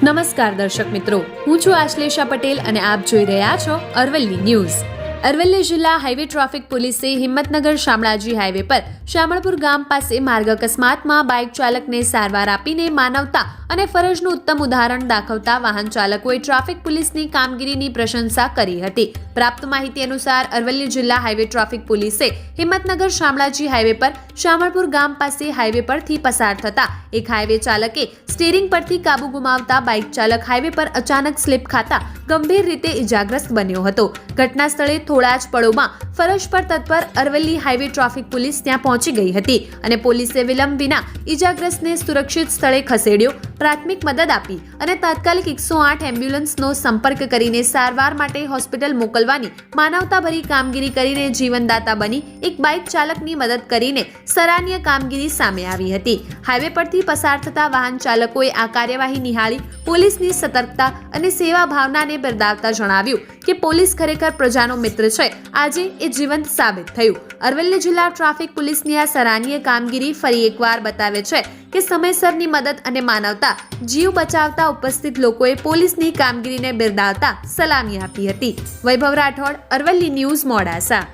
નમસ્કાર દર્શક મિત્રો, હું છું આશ્લેષા પટેલ અને આપ જોઈ રહ્યા છો અરવલ્લી ન્યૂઝ। અરવલ્લી જિલ્લા હાઈવે ટ્રાફિક પોલીસે હિંમતનગર શામળાજી હાઈવે પર શામળપુર ગામ પાસે માર્ગ અકસ્માતમાં બાઇક ચાલકને સારવાર આપીને માનવતા અને ફરજનું ઉત્તમ ઉદાહરણ દાખવતા વાહન ચાલકોએ ટ્રાફિક પોલીસની કામગીરીની પ્રશંસા કરી હતી। પ્રાપ્ત માહિતી અનુસાર અરવલ્લી જિલ્લા હાઈવે ટ્રાફિક પોલીસે હિંમતનગર શામળાજી હાઈવે પર શામળપુર ગામ પાસે હાઈવે પરથી પસાર થતા એક હાઈવે ચાલકે સ્ટીરિંગ પરથી કાબુ ગુમાવતા બાઇક ચાલક હાઈવે પર અચાનક સ્લીપ ખાતા ગંભીર રીતે ઇજાગ્રસ્ત બન્યો હતો। ઘટના સ્થળે થોડા જ પળોમાં ફરજ પર તત્પર અરવલ્લી હાઈવે ટ્રાફિક પોલીસ ત્યાં પહોંચી ગઈ હતી અને પોલીસે વિલંબ વિના ઇજાગ્રસ્તને સુરક્ષિત સ્થળે ખસેડ્યો, પ્રાથમિક મદદ આપી અને તાત્કાલિક 108 એમ્બ્યુલન્સનો સંપર્ક કરીને સારવાર માટે હોસ્પિટલ મોકલવાની માનવતાભરી કામગીરી કરીને જીવનદાતા બની એક બાઇક ચાલકની મદદ કરીને સરાહનીય કામગીરી સામે આવી હતી। હાઈવે પરથી પસાર થતા વાહન ચાલકોએ આ કાર્યવાહી નિહાળી પોલીસની સતર્કતા અને સેવા ભાવનાને બિરદાવતા જણાવ્યું કે પોલીસ ખરેખર પ્રજાનો મિત્ર છે। આજે એ જીવંત સાબિત થયું। અરવલ્લી જિલ્લા ટ્રાફિક પોલીસની આ સરાહનીય કામગીરી ફરી એકવાર બતાવે છે કે સમયસરની મદદ અને માનવતા જીવ બચાવતા ઉપસ્થિત લોકોએ પોલીસની કામગીરીને બિરદાવતા સલામી આપી હતી। વૈભવ રાઠોડ, અરવલ્લી ન્યૂઝ, મોડાસા।